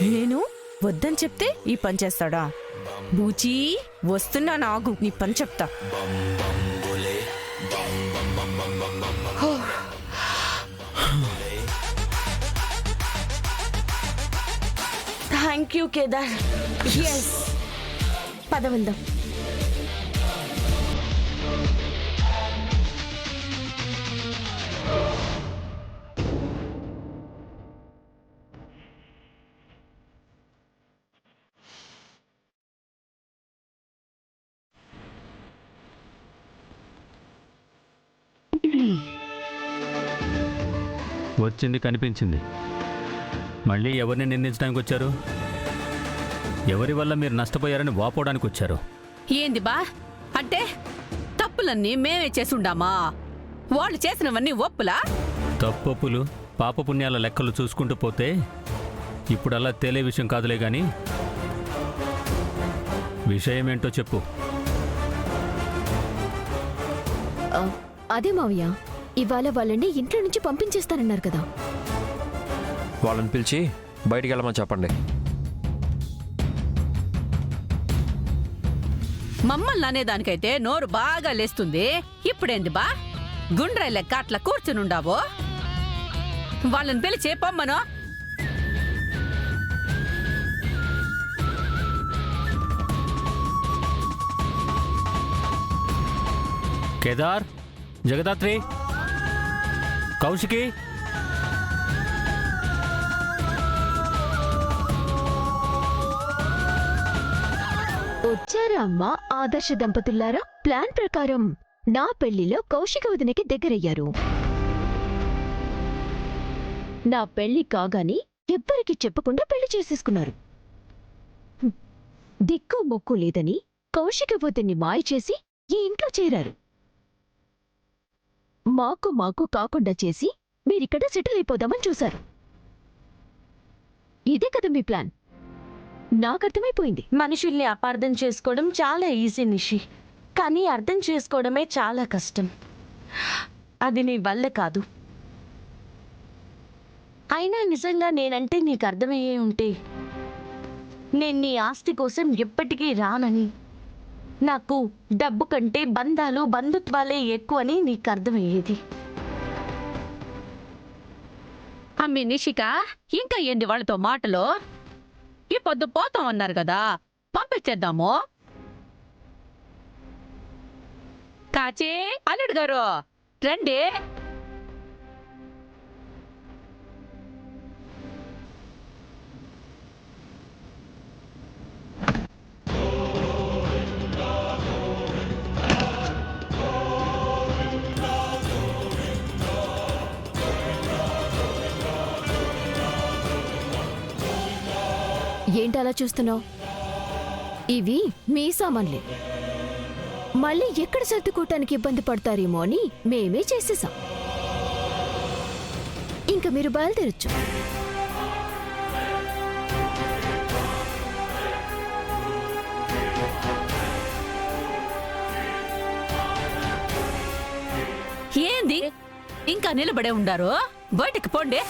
నేను వద్దని చెప్తే ఈ పని చేస్తాడా? బూచీ వస్తున్నా, నాగు నీ పని చెప్తా. Thank you Kedar. ఎస్, పద వెళ్దాం. వచ్చింది కనిపించింది. మళ్ళీ ఎవరిని నిందించడానికి వచ్చారు? ఎవరి వల్ల మీరు నష్టపోయారని వాపోవడానికి వచ్చారు? ఏంది బా అంటే తప్పులన్నీ మేమే చేసుండామా? వాళ్ళు చేసినవన్నీ ఒప్పులా? తప్పొప్పులు పాపపుణ్యాల లెక్కలు చూసుకుంటూ పోతే ఇప్పుడు అలా తేలే విషయం కాదులే గాని విషయమేంటో చెప్పు. అదే మావయ్య, ఇవాళ వాళ్ళని ఇంట్లో నుంచి పంపించేస్తానన్నారు కదా. వాళ్ళని పిలిచి బయటికి వెళ్ళమని చెప్పండి. మమ్మల్ని అనేదానికైతే నోరు బాగా లేస్తుంది. ఇప్పుడేంది బా గుండ్రై లెక్క అట్లా కూర్చునుండావో? వాళ్ళని పిలిచి పొమ్మను. కేదార్, జగదాత్రి, కౌశికి, వచ్చారా అమ్మా ఆదర్శ దంపతులారా? ప్లాన్ ప్రకారం నా పెళ్లిలో కౌశిక వదినకి దగ్గరయ్యారు. నా పెళ్లి కాగాని ఎవ్వరికి చెప్పకుండా పెళ్లి చేసేసుకున్నారు. దిక్కు మొక్కు లేదని కౌశిక వదిన్ని మాయ చేసి ఈ ఇంట్లో చేరారు. మాకు కాకుండా చేసి మీరిక్కడ సెటిల్ అయిపోదామని చూశారు. ఇదే కదా మీ ప్లాన్? నాకర్థమైపోయింది. మనుషుల్ని అపార్థం చేసుకోవడం చాలా ఈజీ నిషి, కానీ అర్థం చేసుకోవడమే చాలా కష్టం. అది నీ వల్ల కాదు. అయినా నిజంగా నేనంటే నీకు అర్థమయ్యే ఉంటే నేను నీ ఆస్తి కోసం ఎప్పటికీ రానని, నాకు డబ్బు కంటే బంధాలు బంధుత్వాలే ఎక్కువని నీకు అర్థమయ్యేది. అమ్మి నిషిక, ఇంకా ఏంది వాళ్ళతో మాటలు? ఈ పొద్దు పోతాం అన్నారు కదా, పంపించేద్దాము. కాచే అల్లుడు గారు రండి. ఏంటలా చూస్తున్నావు? ఇవి మీ సామాన్లే. మళ్ళీ ఎక్కడ సర్దుకోవటానికి ఇబ్బంది పడతారేమో అని మేమే చేసేసాం. ఇంకా మీరు బయలుదేరొచ్చు. ఏంది ఇంకా నిలబడే ఉండారు? బయటికి పోండి.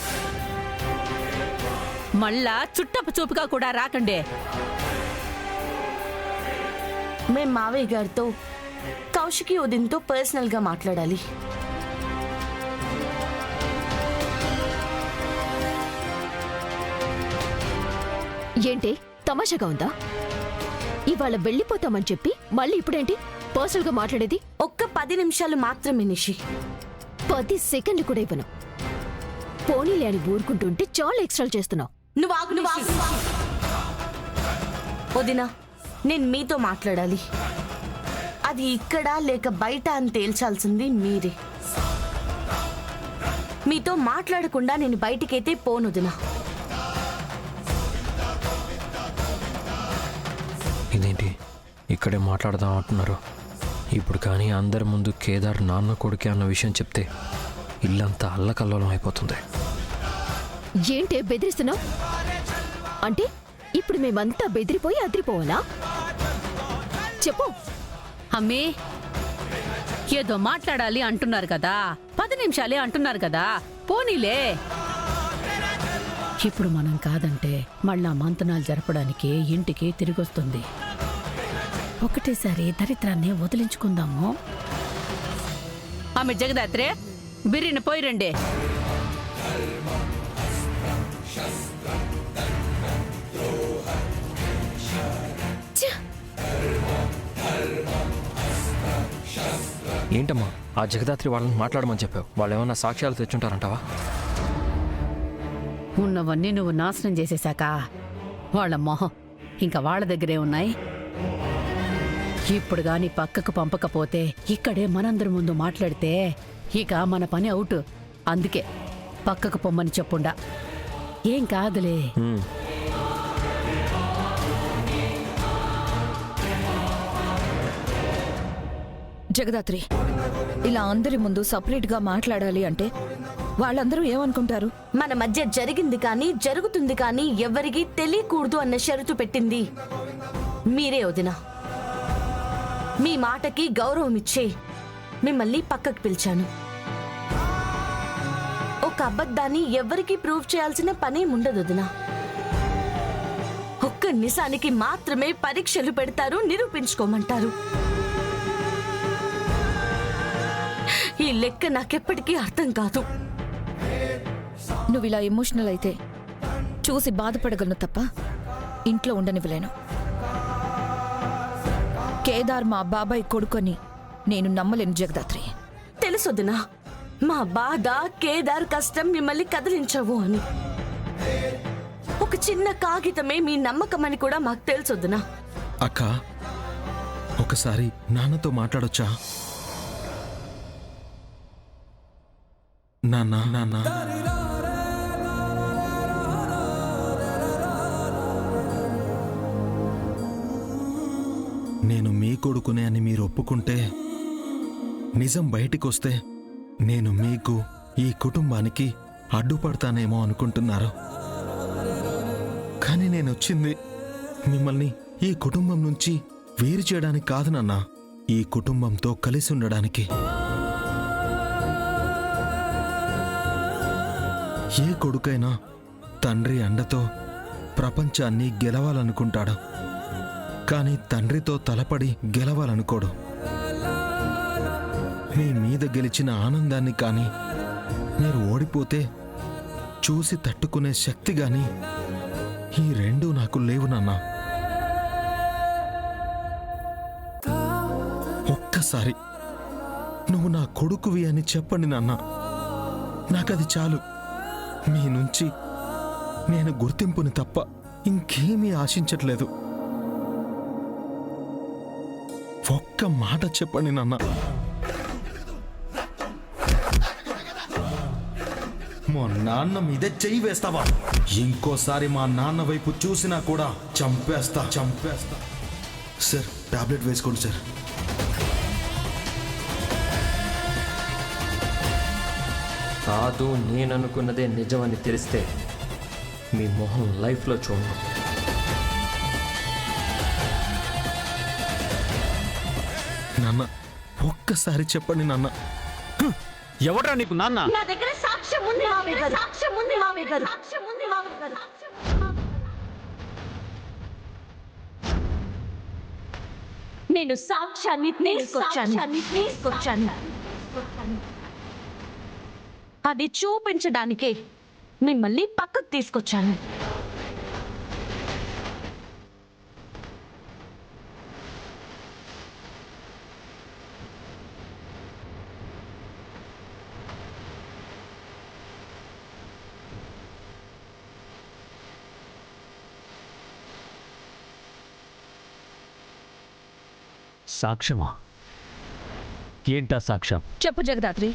మళ్ళా చుట్టపు చూపుగా కూడా రాకండి. మేం మావయ్య గారితో కౌశికి ఉదయంతో పర్సనల్గా మాట్లాడాలి. ఏంటి తమాషాగా ఉందా? ఇవాళ వెళ్ళిపోతామని చెప్పి మళ్ళీ ఇప్పుడేంటి పర్సనల్గా మాట్లాడేది? ఒక్క 10 నిమిషాలు మాత్రమే నిషి. 10 సెకండ్లు కూడా ఇవ్వను. పోనీలే అని ఊరుకుంటుంటే చాలా ఎక్స్ట్రాలు చేస్తున్నావు. నువ్వు వదినా, నేను మీతో మాట్లాడాలి. అది ఇక్కడ లేక బయట అని తేల్చాల్సింది మీరే. మీతో మాట్లాడకుండా నేను బయటికైతే పోను వదినా. ఇదేంటి ఇక్కడే మాట్లాడదాం అంటున్నారు? ఇప్పుడు కానీ అందరి ముందు కేదార్ నాన్న కొడుకే అన్న విషయం చెప్తే ఇల్లంతా అల్లకల్లోలం అయిపోతుంది. ఏంటే బెదిరిస్తున్నావు? అంటే ఇప్పుడు మేమంతా బెదిరిపోయి అదిరిపోవాలా? చెప్పు. అమ్మి, ఏదో మాట్లాడాలి అంటున్నారు కదా, 10 నిమిషాలే అంటున్నారు కదా, పోనీలే. ఇప్పుడు మనం కాదంటే మళ్ళా మంతనాలు జరపడానికి ఇంటికి తిరిగొస్తుంది. ఒకటేసారి దరిద్రాన్ని వదిలించుకుందాము. ఆమె జగదాత్రే బిర్యానీ పోయిరండి. ఏంటమ్మా ఆ జగదాత్రి వాళ్ళని మాట్లాడమని చెప్పావు? వాళ్ళు ఏమన్నా సాక్ష్యాలు తెచ్చుంటారంటావా? ఉన్నవన్నీ నువ్వు నాశనం చేసేశాక వాళ్ళ మొహం ఇంకా వాళ్ళ దగ్గరే ఉన్నాయి. ఇప్పుడు గాని పక్కకు పంపకపోతే ఇక్కడే మనందరి ముందు మాట్లాడితే ఇక మన పని అవుట్. అందుకే పక్కకు పొమ్మని చెప్పుండా. ఏం కాదులే. జగదాత్రి, ఇలా అందరి ముందు సపరేట్గా మాట్లాడాలి అంటే వాళ్ళందరూ ఏమనుకుంటారు? మన మధ్య జరిగింది కానీ జరుగుతుంది కానీ ఎవరికీ తెలియకూడదు అన్న షరతు పెట్టింది మీరే వదినా. మీ మాటకి గౌరవం ఇచ్చే మిమ్మల్ని పక్కకు పిలిచాను. ఒక అబద్ధాన్ని ఎవరికి ప్రూవ్ చేయాల్సిన పనేం ఉండదు వదినా. ఒక్క నిజానికి మాత్రమే పరీక్షలు పెడతారు, నిరూపించుకోమంటారు. ఈ లెక్క నాకెప్పటికీ అర్థం కాదు. నువ్వు ఇలా ఎమోషనల్ అయితే చూసి బాధపడగలను తప్ప ఇంట్లో ఉండనివ్వలేను. కేదార్ మా బాబాయ్ కొడుకొని నేను నమ్మలేను జగదాత్రి. తెలుసొద్దునా, మా బాధ కేదార్ కష్టం మిమ్మల్ని కదిలించవు అని. ఒక చిన్న కాగితమే మీ నమ్మకమని కూడా మాకు తెలుసొద్దునా. అక్క, ఒకసారి నాన్నతో మాట్లాడొచ్చా? నాన్న నాన్న నేను మీ కొడుకునే అని మీరు ఒప్పుకుంటే, నిజం బయటికొస్తే నేను మీకు ఈ కుటుంబానికి అడ్డుపడతానేమో అనుకుంటున్నారు. కానీ నేను వచ్చింది మిమ్మల్ని ఈ కుటుంబం నుంచి వేరు చేయడానికి కాదు నాన్న, ఈ కుటుంబంతో కలిసి ఉండడానికి. ఏ కొడుకైనా తండ్రి అండతో ప్రపంచాన్ని గెలవాలనుకుంటాడు, కానీ తండ్రితో తలపడి గెలవాలనుకోడు. మీ మీద గెలిచిన ఆనందాన్ని కానీ, మీరు ఓడిపోతే చూసి తట్టుకునే శక్తి గాని ఈ రెండూ నాకు లేవు నాన్న. ఒక్కసారి నువ్వు నా కొడుకువి అని చెప్పండి నాన్న, నాకది చాలు. మీ నుంచి నేను గుర్తింపుని తప్ప ఇంకేమీ ఆశించట్లేదు. ఒక్క మాట చెప్పండి నాన్న. మా నాన్న మీదే చెయ్యి వేస్తావా? ఇంకోసారి మా నాన్న వైపు చూసినా కూడా చంపేస్తా. సార్, టాబ్లెట్ వేసుకోండి సార్. కాదు, నేననుకున్నదే నిజమని తెలిస్తే మీ మొహం లైఫ్లో చూడను. నాన్న, ఒక్కసారి చెప్పండి నాన్న. ఎవడ్రా నీకు నాన్న? నా దగ్గర సాక్ష్యం ఉంది మావయ్య గారు. సాక్ష్యం ఉంది మావయ్య గారు. సాక్ష్యం ఉంది మావయ్య గారు. నేను సాక్ష్యాన్ని తీసుకొచ్చాను. అది చూపించడానికే మిమ్మల్ని పక్కకు తీసుకొచ్చాను. సాక్ష్యమా? ఏంటా సాక్ష్యం? చెప్పు జగదాత్రి,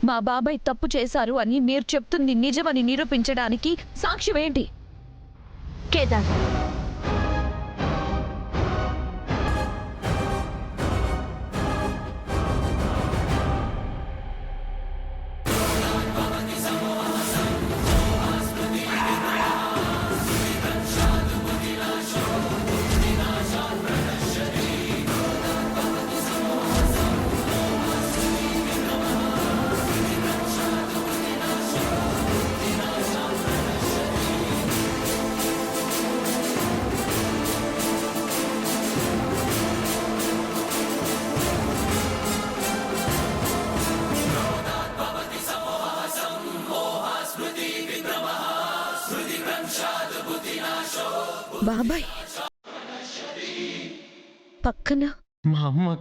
మా బాబాయ్ తప్పు చేశారు అని మీరు చెప్తుంది నిజమని నిరూపించడానికి సాక్ష్యం ఏంటి? కేదార్, బాబాయ్ పక్కన మా అమ్మ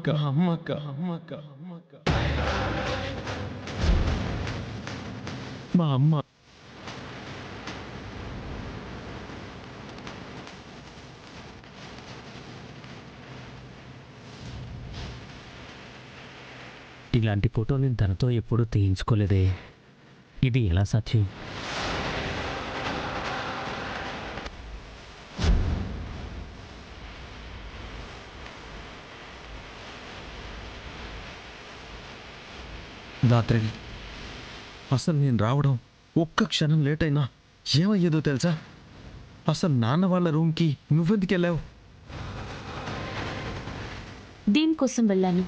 మా అమ్మ ఇలాంటి ఫోటో నేను తనతో ఎప్పుడూ తీయించుకోలేదే. ఇది ఎలా సాధ్యం? దాత్రి, అసలు నేను రావడం ఒక్క క్షణం లేట్ అయినా ఏమయ్యేదో తెలుసా? అసలు నాన్న వాళ్ళ రూమ్కి నువ్వెందుకు వెళ్ళావు? దీనికోసం వెళ్ళాను.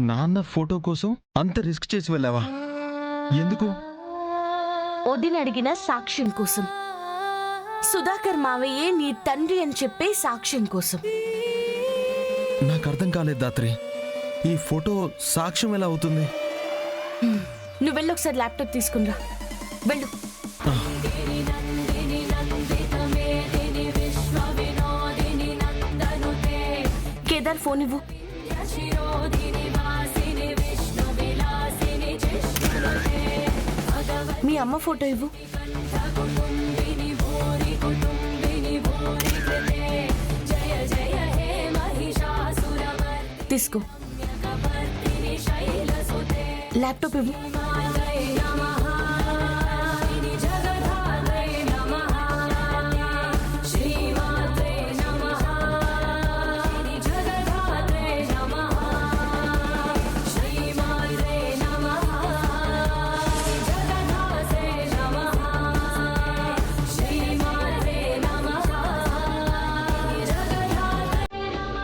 నాన్న ఫోటో కోసం అంత రిస్క్ చేసి వెళ్ళావా? ఎందుకు? వదిన అడిగిన సాక్ష్యం కోసం. సుధాకర్ మావయ్యే నీ తండ్రి అని చెప్పే సాక్ష్యం కోసం. నాకు అర్థం కాలేదు దాత్రి. ఈ ఫోటో సాక్ష్యం ఎలా అవుతుంది? నువ్వు వెళ్ళి ఒకసారి ల్యాప్టాప్ తీసుకునిరా. వెళ్ళు. కేదార్ ఫోన్ ఇవ్వు. మీ అమ్మ ఫోటో ఇవ్వు. తీసుకో. ల్యాప్టాప్ ఇవ్వు.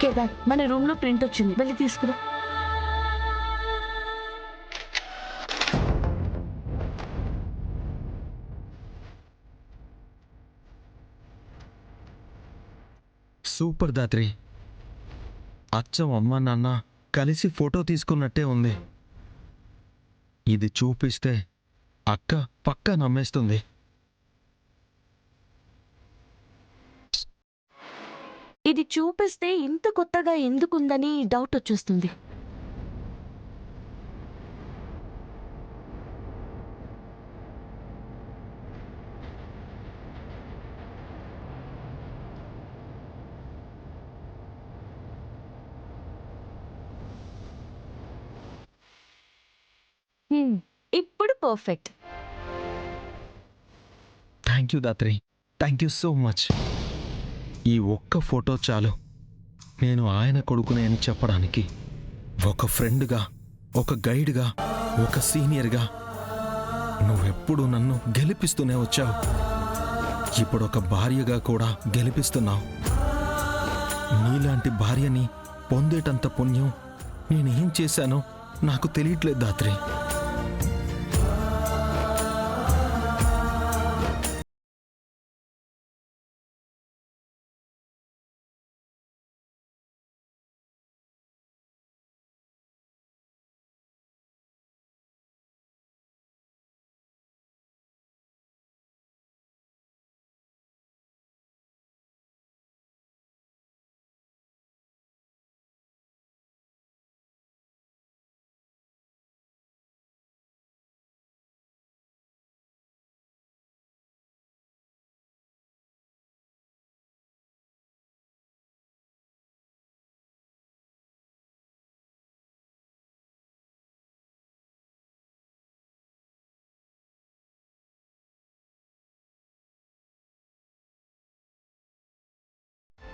కేదార్, మన రూమ్ లో ప్రింట్ వచ్చింది, వెళ్ళి తీసుకురా. సూపర్ దాత్రి. అచ్చం అమ్మ నాన్న కలిసి ఫోటో తీసుకున్నట్టే ఉంది. ఇది చూపిస్తే అక్క పక్కా నమ్మేస్తుంది. ఇది చూపిస్తే ఇంత కొత్తగా ఎందుకుందని డౌట్ వచ్చేస్తుంది. ఇప్పుడు perfect. Thank you Dhatri, thank you so much. ఈ ఒక్క ఫోటో చాలు నేను ఆయన కొడుకునే అని చెప్పడానికి. ఒక ఫ్రెండ్గా, ఒక గైడ్గా, ఒక సీనియర్గా నువ్వెప్పుడు నన్ను గెలిపిస్తూనే వచ్చావు. ఇప్పుడు ఒక భార్యగా కూడా గెలిపిస్తున్నావు. నీలాంటి భార్యని పొందేటంత పుణ్యం నేనేం చేశానో నాకు తెలియట్లేదు దాత్రి.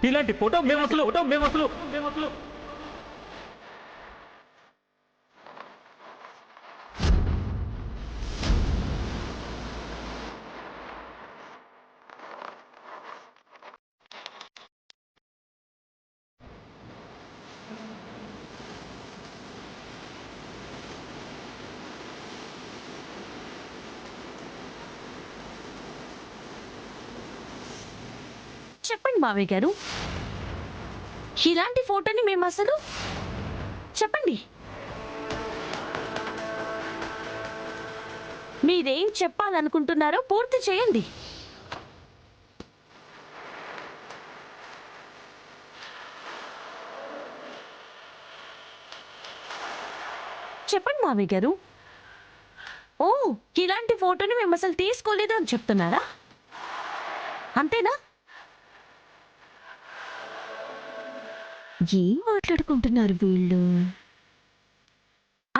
ఇలాంటి ఫోటో మేము అసలు చెప్పండి మావయ్య గారు, ఇలాంటి ఫోటోని మేము అసలు చెప్పండి. మీరేం చెప్పాలనుకుంటున్నారో పూర్తి చేయండి. చెప్పండి మావయ్య గారు. ఓ, ఇలాంటి ఫోటోని మేము అసలు తీసుకోలేదు అని చెప్తున్నారా? అంతేనా? ఏం మాట్లాడుకుంటున్నారు వీళ్ళు?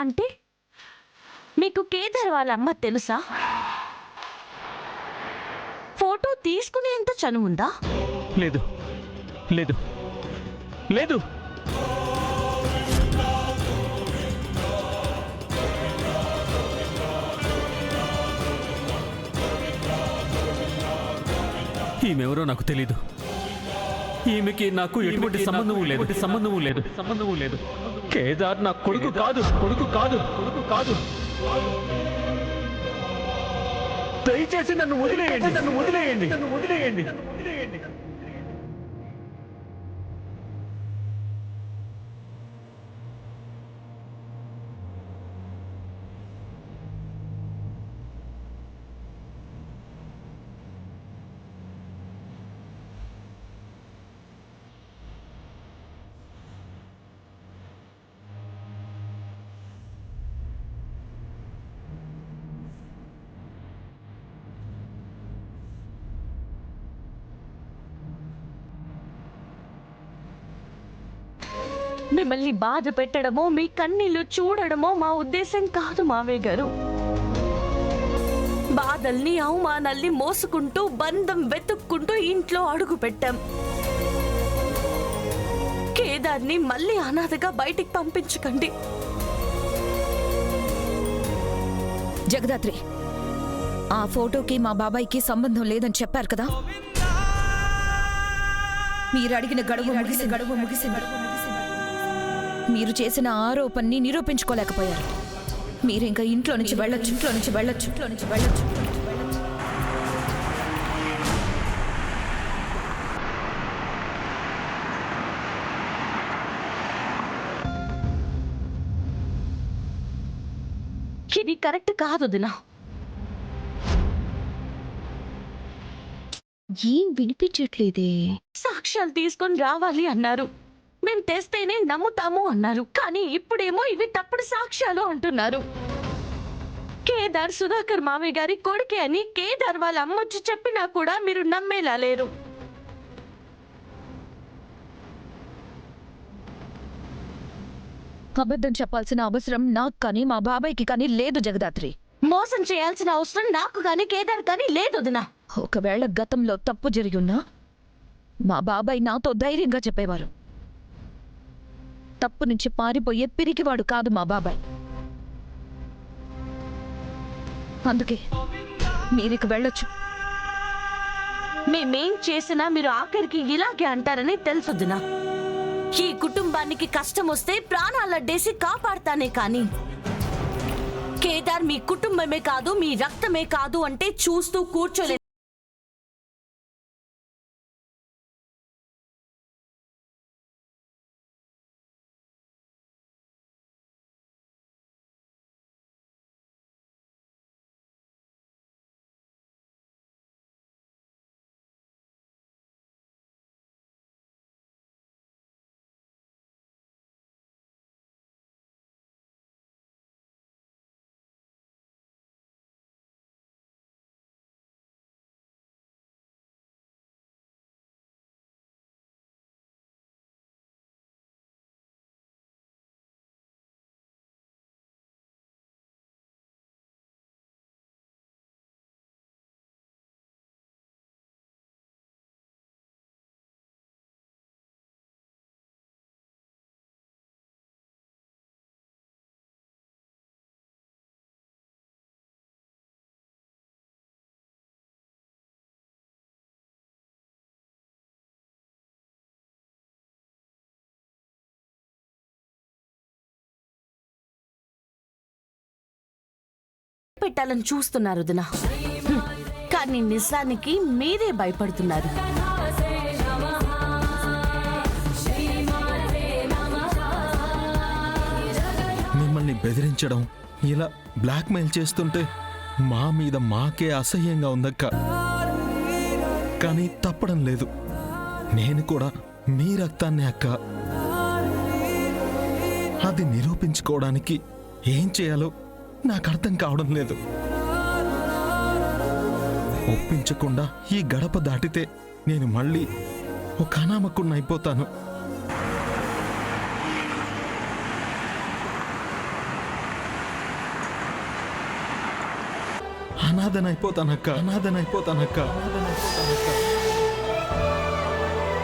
అంటే మీకు కేదార్ వాళ్ళ అమ్మ తెలుసా? ఫోటో తీసుకునేంత చనువుందా? లేదు లేదు లేదు. ఈమెవరో నాకు తెలీదు. ఈమెకి నాకు ఎటువంటి సంబంధము లేదు. కేదార్ నా కొడుకు కాదు. దయచేసి నన్ను వదిలేయండి. మిమ్మల్ని బాధ పెట్టడమో మీ కన్నీళ్లు చూడడమో మా ఉద్దేశం కాదు మావయ్య గారు. బాధల్ని అవమానాల్ని మోసుకుంటూ బంధం వెతుక్కుంటూ ఇంట్లో అడుగు పెట్టాం. కేదార్ని మళ్ళీ అనాథగా బయటికి పంపించకండి. జగదాత్రి, ఆ ఫోటోకి మా బాబాయ్కి సంబంధం లేదని చెప్పారు కదా. మీరు అడిగిన గడువు ముగిసింది. మీరు చేసిన ఆరోపణని నిరూపించుకోలేకపోయారు. మీరు ఇంకా ఇంట్లో నుంచి వెళ్ళొచ్చు. ఇది కరెక్ట్ కాదు దినా. ఏం వినిపించట్లేదే. సాక్ష్యాలు తీసుకొని రావాలి అన్నారు. మేము తెస్తేనే నమ్ముతాము అన్నారు. కానీ ఇప్పుడేమో ఇవి తప్పుడు సాక్ష్యాలు అంటున్నారు. కేదార్ సుధాకర్ మావయ్య గారి కొడుకే అని కేదార్ వాళ్ళ అమ్మొచ్చి చెప్పినా కూడా మీరు నమ్మేలా లేరు. అబద్ధం చెప్పాల్సిన అవసరం నాకు కానీ మా బాబాయ్కి కానీ లేదు జగదాత్రి. మోసం చేయాల్సిన అవసరం నాకు కానీ కేదార్ కానీ లేదు వదినా. ఒకవేళ గతంలో తప్పు జరిగున్నా మా బాబాయ్ నాతో ధైర్యంగా చెప్పేవారు. తప్పు నుంచి పారిపోయే పిరికివాడు కాదు మా బాబాయ్. అందుకే మీరిక వెళ్ళొచ్చు. మేమేం చేసినా మీరు ఆఖరికి ఇలాగే అంటారని తెలుసొద్దునా. ఈ కుటుంబానికి కష్టం వస్తే ప్రాణాలడ్డేసి కాపాడతానే కానీ కేదార్ మీ కుటుంబమే కాదు, మీ రక్తమే కాదు అంటే చూస్తూ కూర్చోలేదు. పెట్టాలని చూస్తున్నారు వదినా. కానీ నిజానికి మీరే భయపడుతున్నారు. మిమ్మల్ని బెదిరించడం, ఇలా బ్లాక్మెయిల్ చేస్తుంటే మా మీద మాకే అసహ్యంగా ఉందక్క. కానీ తప్పడం లేదు. నేను కూడా మీ రక్తాన్ని అక్క. అది నిరూపించుకోవడానికి ఏం చేయాలో నాకు అర్థం కావడం లేదు. ఒప్పించకుండా ఈ గడప దాటితే నేను మళ్ళీ ఒక అనామకుడిని అయిపోతాను. అనాథనైపోతానక్క.